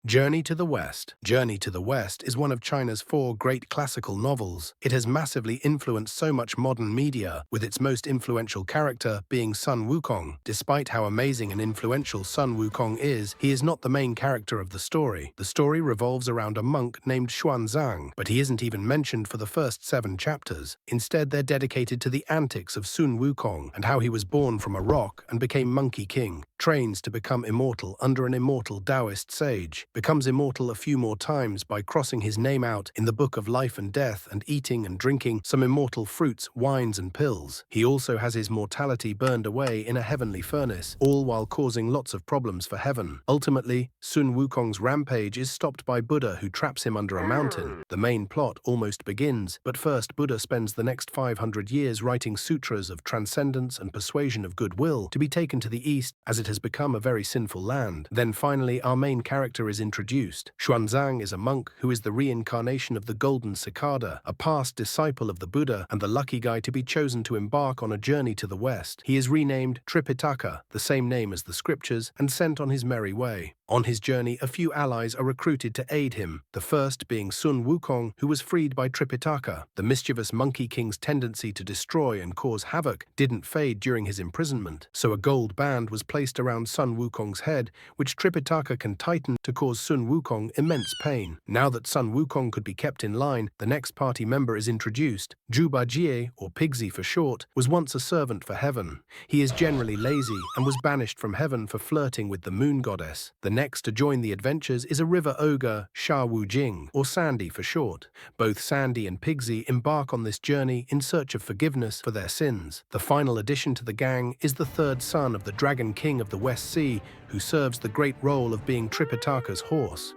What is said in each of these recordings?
Journey to the West. Journey to the West is one of China's four great classical novels. It has massively influenced so much modern media, with its most influential character being Sun Wukong. Despite how amazing and influential Sun Wukong is, he is not the main character of the story. The story revolves around a monk named Xuanzang, but he isn't even mentioned for the first 7 chapters. Instead, they're dedicated to the antics of Sun Wukong and how he was born from a rock and became Monkey King, trains to become immortal under an immortal Taoist sage, becomes immortal a few more times by crossing his name out in the Book of Life and Death and eating and drinking some immortal fruits, wines and pills. He also has his mortality burned away in a heavenly furnace, all while causing lots of problems for heaven. Ultimately, Sun Wukong's rampage is stopped by Buddha, who traps him under a mountain. The main plot almost begins, but first Buddha spends the next 500 years writing sutras of transcendence and persuasion of goodwill to be taken to the east, as it has become a very sinful land. Then finally our main character is introduced. Xuanzang is a monk who is the reincarnation of the golden cicada, a past disciple of the Buddha and the lucky guy to be chosen to embark on a journey to the west. He is renamed Tripitaka, the same name as the scriptures, and sent on his merry way. On his journey, a few allies are recruited to aid him, the first being Sun Wukong, who was freed by Tripitaka. The mischievous Monkey King's tendency to destroy and cause havoc didn't fade during his imprisonment, so a gold band was placed around Sun Wukong's head, which Tripitaka can tighten to cause Sun Wukong immense pain. Now that Sun Wukong could be kept in line, the next party member is introduced. Zhu Bajie, or Pigsy for short, was once a servant for heaven. He is generally lazy and was banished from heaven for flirting with the moon goddess. The next to join the adventures is a river ogre, Sha Wu Jing, or Sandy for short. Both Sandy and Pigsy embark on this journey in search of forgiveness for their sins. The final addition to the gang is the third son of the Dragon King of the West Sea, who serves the great role of being Tripitaka's horse.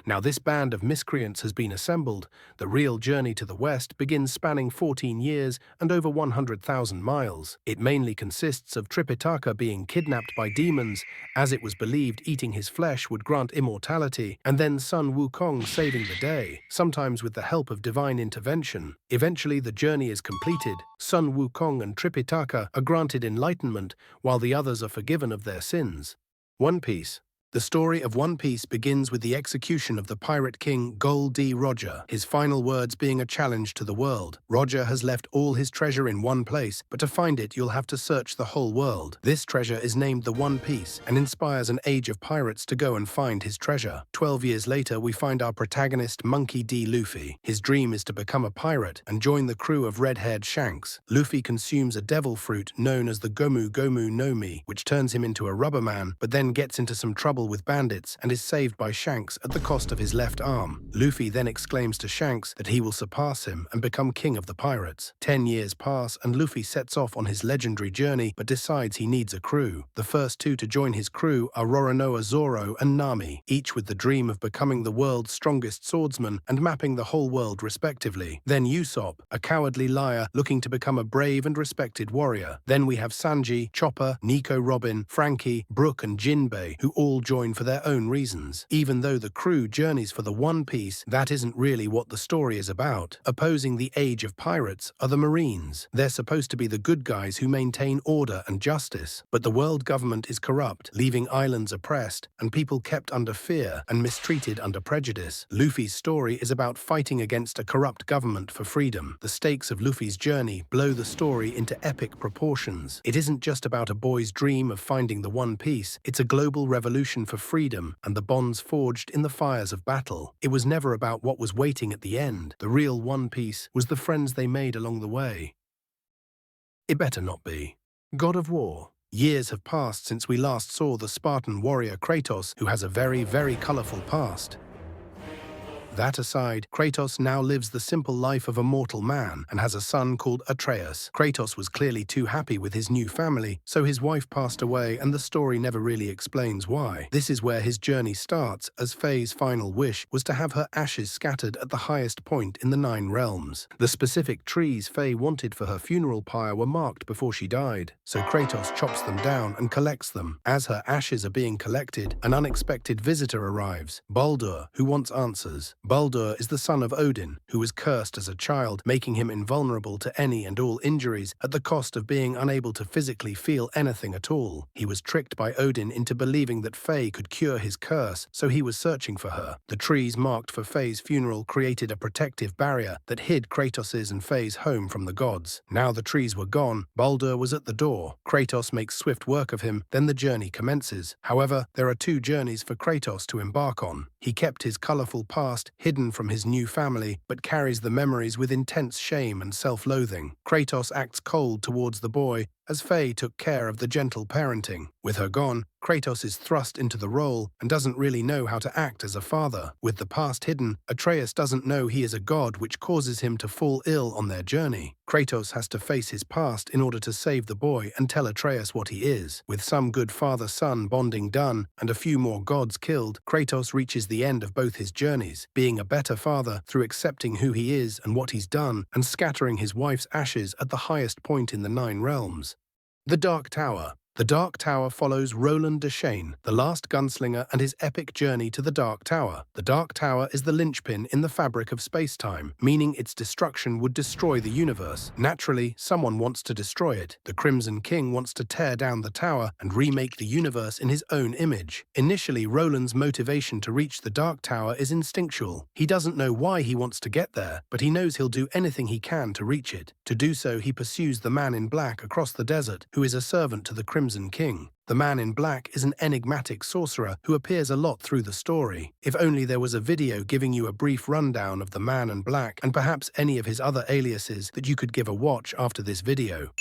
Now this band of miscreants has been assembled. The real journey to the west begins spanning 14 years and over 100,000 miles. It mainly consists of Tripitaka being kidnapped by demons, as it was believed eating his flesh would grant immortality, and then Sun Wukong saving the day, sometimes with the help of divine intervention. Eventually the journey is completed. Sun Wukong and Tripitaka are granted enlightenment, while the others are forgiven of their sins. One Piece. The story of One Piece begins with the execution of the pirate king Gol D. Roger, his final words being a challenge to the world. Roger has left all his treasure in one place, but to find it you'll have to search the whole world. This treasure is named the One Piece and inspires an age of pirates to go and find his treasure. 12 years later we find our protagonist Monkey D. Luffy. His dream is to become a pirate and join the crew of red-haired Shanks. Luffy consumes a devil fruit known as the Gomu Gomu no Mi, which turns him into a rubber man, but then gets into some trouble with bandits and is saved by Shanks at the cost of his left arm. Luffy then exclaims to Shanks that he will surpass him and become king of the pirates. 10 years pass and Luffy sets off on his legendary journey but decides he needs a crew. The first two to join his crew are Roronoa Zoro and Nami, each with the dream of becoming the world's strongest swordsman and mapping the whole world respectively. Then Usopp, a cowardly liar looking to become a brave and respected warrior. Then we have Sanji, Chopper, Nico Robin, Frankie, Brook and Jinbei, who all join for their own reasons. Even though the crew journeys for the One Piece, that isn't really what the story is about. Opposing the age of pirates are the Marines. They're supposed to be the good guys who maintain order and justice, but the world government is corrupt, leaving islands oppressed and people kept under fear and mistreated under prejudice. Luffy's story is about fighting against a corrupt government for freedom. The stakes of Luffy's journey blow the story into epic proportions. It isn't just about a boy's dream of finding the One Piece, it's a global revolution for freedom and the bonds forged in the fires of battle. It was never about what was waiting at the end. The real One Piece was the friends they made along the way. It better not be. God of War. Years have passed since we last saw the Spartan warrior Kratos, who has a very, very colorful past. That aside, Kratos now lives the simple life of a mortal man and has a son called Atreus. Kratos was clearly too happy with his new family, so his wife passed away and the story never really explains why. This is where his journey starts, as Faye's final wish was to have her ashes scattered at the highest point in the 9 realms. The specific trees Faye wanted for her funeral pyre were marked before she died, so Kratos chops them down and collects them. As her ashes are being collected, an unexpected visitor arrives, Baldur, who wants answers. Baldur is the son of Odin, who was cursed as a child, making him invulnerable to any and all injuries at the cost of being unable to physically feel anything at all. He was tricked by Odin into believing that Faye could cure his curse, so he was searching for her. The trees marked for Faye's funeral created a protective barrier that hid Kratos's and Faye's home from the gods. Now the trees were gone, Baldur was at the door. Kratos makes swift work of him, then the journey commences. However, there are two journeys for Kratos to embark on. He kept his colorful past hidden from his new family, but carries the memories with intense shame and self-loathing. Kratos acts cold towards the boy, as Faye took care of the gentle parenting. With her gone, Kratos is thrust into the role and doesn't really know how to act as a father. With the past hidden, Atreus doesn't know he is a god, which causes him to fall ill on their journey. Kratos has to face his past in order to save the boy and tell Atreus what he is. With some good father-son bonding done and a few more gods killed, Kratos reaches the end of both his journeys, being a better father through accepting who he is and what he's done, and scattering his wife's ashes at the highest point in the 9 realms. The Dark Tower. The Dark Tower follows Roland Deschain, the last gunslinger, and his epic journey to the Dark Tower. The Dark Tower is the linchpin in the fabric of space-time, meaning its destruction would destroy the universe. Naturally, someone wants to destroy it. The Crimson King wants to tear down the tower and remake the universe in his own image. Initially, Roland's motivation to reach the Dark Tower is instinctual. He doesn't know why he wants to get there, but he knows he'll do anything he can to reach it. To do so, he pursues the man in black across the desert, who is a servant to the Crimson King. The man in black is an enigmatic sorcerer who appears a lot through the story. If only there was a video giving you a brief rundown of the man in black and perhaps any of his other aliases that you could give a watch after this video.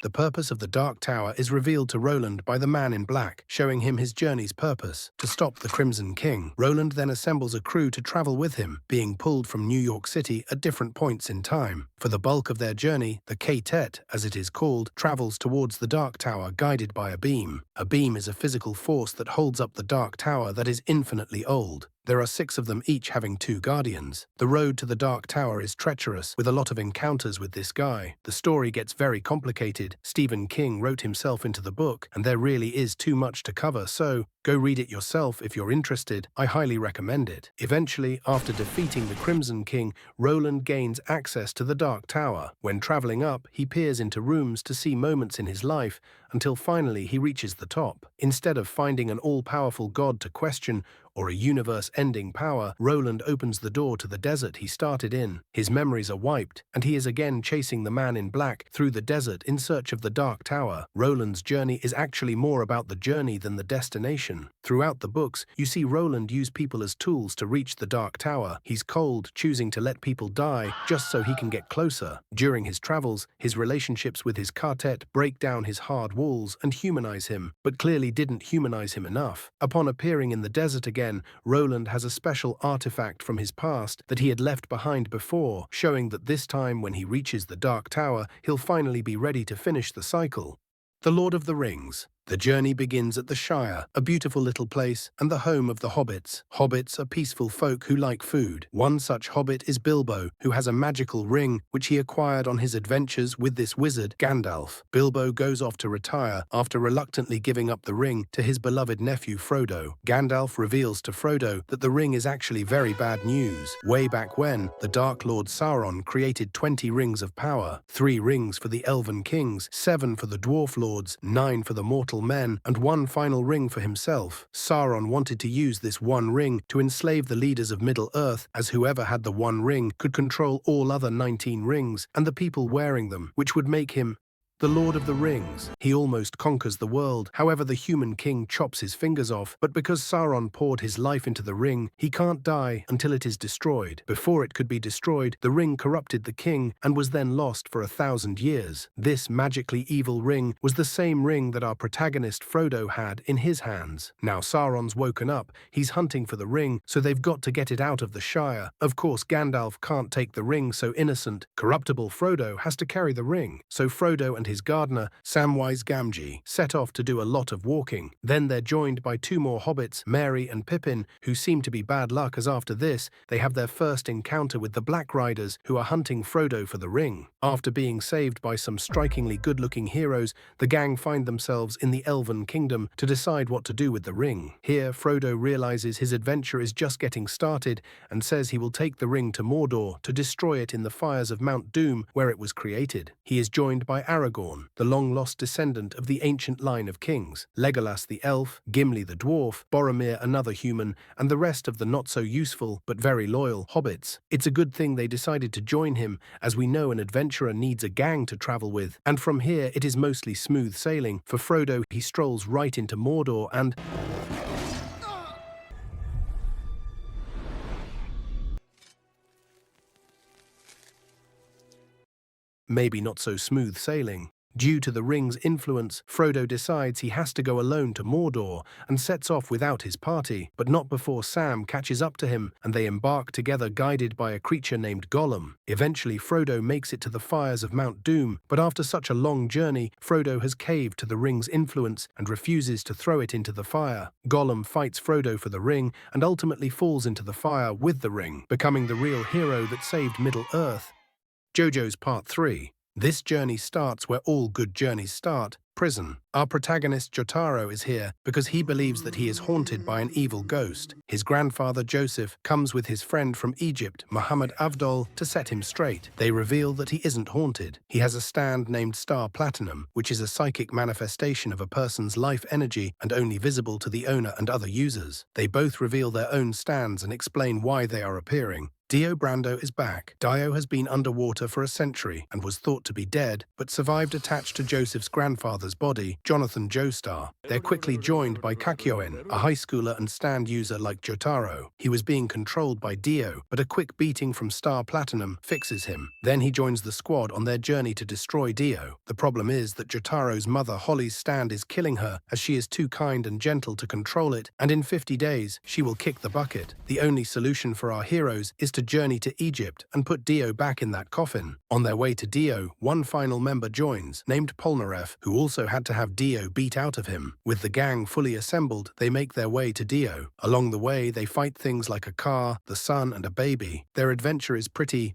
The purpose of the Dark Tower is revealed to Roland by the man in black, showing him his journey's purpose: to stop the Crimson King. Roland then assembles a crew to travel with him, being pulled from New York City at different points in time. For the bulk of their journey, the K-Tet, as it is called, travels towards the Dark Tower guided by a beam. A beam is a physical force that holds up the Dark Tower that is infinitely old. There are 6 of them, each having 2 guardians. The road to the Dark Tower is treacherous, with a lot of encounters with this guy. The story gets very complicated. Stephen King wrote himself into the book, and there really is too much to cover, so go read it yourself if you're interested. I highly recommend it. Eventually, after defeating the Crimson King, Roland gains access to the Dark Tower. When traveling up, he peers into rooms to see moments in his life, until finally he reaches the top. Instead of finding an all-powerful god to question, or a universe-ending power, Roland opens the door to the desert he started in. His memories are wiped, and he is again chasing the man in black through the desert in search of the Dark Tower. Roland's journey is actually more about the journey than the destination. Throughout the books, you see Roland use people as tools to reach the Dark Tower. He's cold, choosing to let people die just so he can get closer. During his travels, his relationships with his quartet break down his hard walls and humanize him, but clearly didn't humanize him enough. Upon appearing in the desert again, Roland has a special artifact from his past that he had left behind before, showing that this time when he reaches the Dark Tower, he'll finally be ready to finish the cycle. The Lord of the Rings. The journey begins at the Shire, a beautiful little place and the home of the hobbits. Hobbits are peaceful folk who like food. One such hobbit is Bilbo, who has a magical ring which he acquired on his adventures with this wizard, Gandalf. Bilbo goes off to retire after reluctantly giving up the ring to his beloved nephew Frodo. Gandalf reveals to Frodo that the ring is actually very bad news. Way back when, the Dark Lord Sauron created 20 rings of power, 3 rings for the Elven kings, 7 for the Dwarf Lords, 9 for the mortal men, and 1 final ring for himself. Sauron wanted to use this one ring to enslave the leaders of Middle-earth, as whoever had the one ring could control all other 19 rings and the people wearing them, which would make him the Lord of the Rings. He almost conquers the world. However, the human king chops his fingers off, but because Sauron poured his life into the ring, he can't die until it is destroyed. Before it could be destroyed, the ring corrupted the king and was then lost for 1,000 years. This magically evil ring was the same ring that our protagonist Frodo had in his hands. Now Sauron's woken up, he's hunting for the ring, so they've got to get it out of the Shire. Of course, Gandalf can't take the ring, so innocent, corruptible Frodo has to carry the ring. So Frodo and his gardener, Samwise Gamgee, set off to do a lot of walking. Then they're joined by two more hobbits, Merry and Pippin, who seem to be bad luck as after this, they have their first encounter with the Black Riders who are hunting Frodo for the ring. After being saved by some strikingly good-looking heroes, the gang find themselves in the Elven Kingdom to decide what to do with the ring. Here, Frodo realizes his adventure is just getting started and says he will take the ring to Mordor to destroy it in the fires of Mount Doom where it was created. He is joined by Aragorn, the long-lost descendant of the ancient line of kings, Legolas the elf, Gimli the dwarf, Boromir another human, and the rest of the not-so-useful but very loyal hobbits. It's a good thing they decided to join him, as we know an adventurer needs a gang to travel with, and from here it is mostly smooth sailing. For Frodo, he strolls right into Mordor and... maybe not so smooth sailing. Due to the ring's influence, Frodo decides he has to go alone to Mordor and sets off without his party, but not before Sam catches up to him and they embark together guided by a creature named Gollum. Eventually, Frodo makes it to the fires of Mount Doom, but after such a long journey, Frodo has caved to the ring's influence and refuses to throw it into the fire. Gollum fights Frodo for the ring and ultimately falls into the fire with the ring, becoming the real hero that saved Middle-earth. JoJo's Part 3. This journey starts where all good journeys start, prison. Our protagonist Jotaro is here because he believes that he is haunted by an evil ghost. His grandfather Joseph comes with his friend from Egypt, Muhammad Avdol, to set him straight. They reveal that he isn't haunted. He has a stand named Star Platinum, which is a psychic manifestation of a person's life energy and only visible to the owner and other users. They both reveal their own stands and explain why they are appearing. Dio Brando is back. Dio has been underwater for a century and was thought to be dead, but survived attached to Joseph's grandfather's body, Jonathan Joestar. They're quickly joined by Kakyoin, a high schooler and stand user like Jotaro. He was being controlled by Dio, but a quick beating from Star Platinum fixes him. Then he joins the squad on their journey to destroy Dio. The problem is that Jotaro's mother Holly's stand is killing her as she is too kind and gentle to control it, and in 50 days, she will kick the bucket. The only solution for our heroes is to journey to Egypt and put Dio back in that coffin. On their way to Dio, one final member joins, named Polnareff, who also had to have Dio beat out of him. With the gang fully assembled, they make their way to Dio. Along the way, they fight things like a car, the sun, and a baby. Their adventure is pretty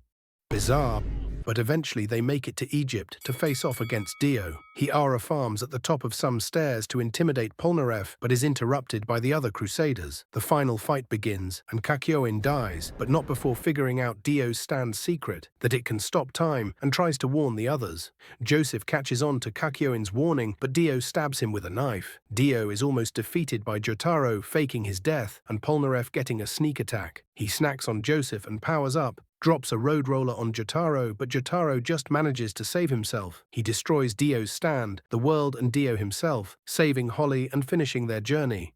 bizarre, but eventually they make it to Egypt to face off against Dio. He farms at the top of some stairs to intimidate Polnareff, but is interrupted by the other Crusaders. The final fight begins, and Kakyoin dies, but not before figuring out Dio's stand's secret, that it can stop time, and tries to warn the others. Joseph catches on to Kakyoin's warning, but Dio stabs him with a knife. Dio is almost defeated by Jotaro faking his death, and Polnareff getting a sneak attack. He snacks on Joseph and powers up, drops a road roller on Jotaro, but Jotaro just manages to save himself. He destroys Dio's stand, the world and Dio himself, saving Holly and finishing their journey.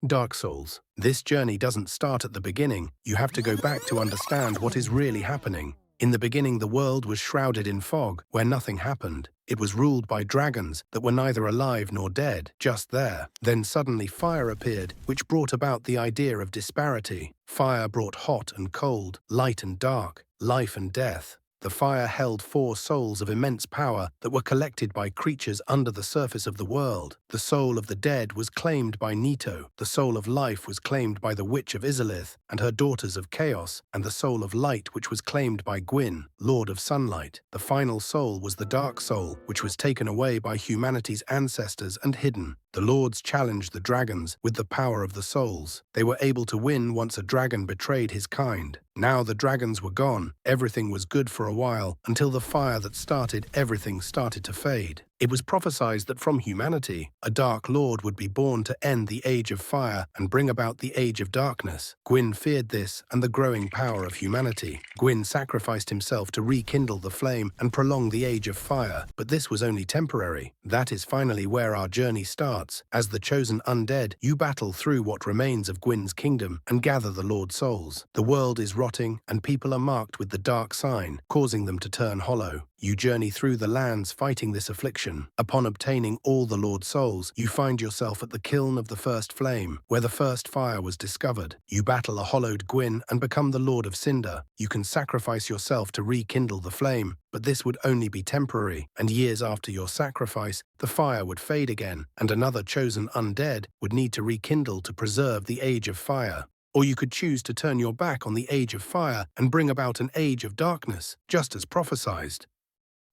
Dark Souls. This journey doesn't start at the beginning. You have to go back to understand what is really happening. In the beginning, the world was shrouded in fog, where nothing happened. It was ruled by dragons that were neither alive nor dead, just there. Then suddenly fire appeared, which brought about the idea of disparity. Fire brought hot and cold, light and dark, life and death. The fire held 4 souls of immense power that were collected by creatures under the surface of the world. The soul of the dead was claimed by Nito, the soul of life was claimed by the Witch of Izalith and her daughters of Chaos, and the soul of light which was claimed by Gwyn, Lord of Sunlight. The final soul was the Dark Soul, which was taken away by humanity's ancestors and hidden. The lords challenged the dragons with the power of the souls. They were able to win once a dragon betrayed his kind. Now the dragons were gone. Everything was good for a while, until the fire that started everything started to fade. It was prophesied that from humanity, a Dark Lord would be born to end the Age of Fire and bring about the Age of Darkness. Gwyn feared this and the growing power of humanity. Gwyn sacrificed himself to rekindle the flame and prolong the Age of Fire, but this was only temporary. That is finally where our journey starts. As the chosen undead, you battle through what remains of Gwyn's kingdom and gather the Lord's souls. The world is rotting and people are marked with the dark sign, causing them to turn hollow. You journey through the lands fighting this affliction mission. Upon obtaining all the Lord souls, you find yourself at the kiln of the first flame, where the first fire was discovered. You battle a hollowed Gwyn and become the Lord of Cinder. You can sacrifice yourself to rekindle the flame, but this would only be temporary, and years after your sacrifice, the fire would fade again, and another chosen undead would need to rekindle to preserve the Age of Fire. Or you could choose to turn your back on the Age of Fire and bring about an Age of Darkness, just as prophesied.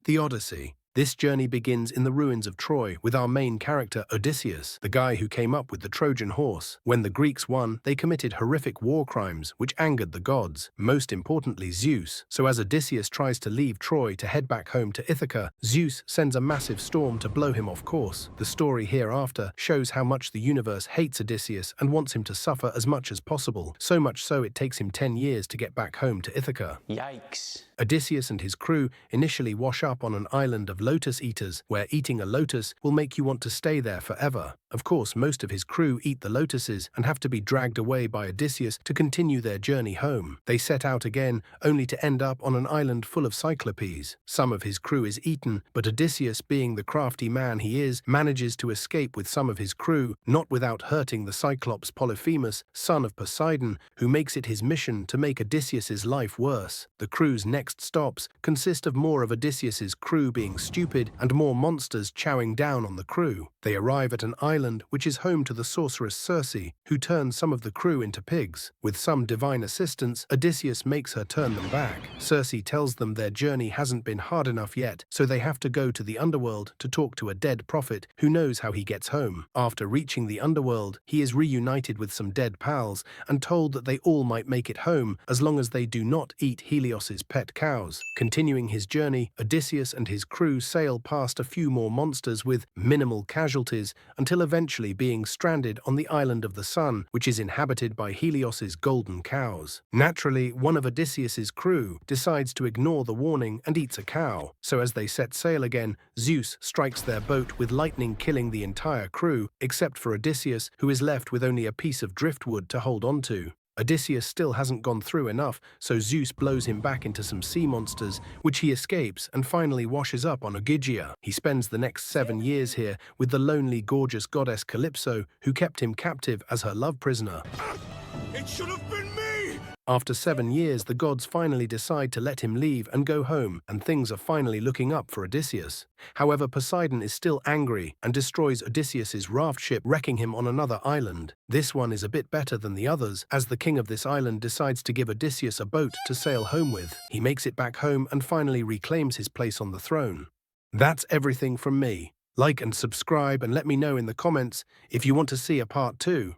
The Odyssey. This journey begins in the ruins of Troy with our main character Odysseus, the guy who came up with the Trojan horse. When the Greeks won, they committed horrific war crimes which angered the gods, most importantly Zeus. So as Odysseus tries to leave Troy to head back home to Ithaca, Zeus sends a massive storm to blow him off course. The story hereafter shows how much the universe hates Odysseus and wants him to suffer as much as possible, so much so it takes him 10 years to get back home to Ithaca. Yikes. Odysseus and his crew initially wash up on an island of lotus eaters, where eating a lotus will make you want to stay there forever. Of course, most of his crew eat the lotuses and have to be dragged away by Odysseus to continue their journey home. They set out again, only to end up on an island full of cyclopes. Some of his crew is eaten, but Odysseus, being the crafty man he is, manages to escape with some of his crew, not without hurting the Cyclops Polyphemus, son of Poseidon, who makes it his mission to make Odysseus's life worse. The crew's next stops consist of more of Odysseus's crew being stupid and more monsters chowing down on the crew. They arrive at an island which is home to the sorceress Circe, who turns some of the crew into pigs. With some divine assistance, Odysseus makes her turn them back. Circe tells them their journey hasn't been hard enough yet, so they have to go to the underworld to talk to a dead prophet who knows how he gets home. After reaching the underworld, he is reunited with some dead pals and told that they all might make it home as long as they do not eat Helios's pet cows. Continuing his journey, Odysseus and his crew sail past a few more monsters with minimal casualties until eventually being stranded on the island of the sun, which is inhabited by Helios's golden cows. Naturally, one of Odysseus's crew decides to ignore the warning and eats a cow. So as they set sail again, Zeus strikes their boat with lightning, killing the entire crew, except for Odysseus, who is left with only a piece of driftwood to hold on to. Odysseus still hasn't gone through enough, so Zeus blows him back into some sea monsters, which he escapes and finally washes up on Ogygia. He spends the next 7 years here with the lonely, gorgeous goddess Calypso, who kept him captive as her love prisoner. It should have been me! After 7 years, the gods finally decide to let him leave and go home, and things are finally looking up for Odysseus. However, Poseidon is still angry and destroys Odysseus's raft ship, wrecking him on another island. This one is a bit better than the others, as the king of this island decides to give Odysseus a boat to sail home with. He makes it back home and finally reclaims his place on the throne. That's everything from me. Like and subscribe and let me know in the comments if you want to see a part 2.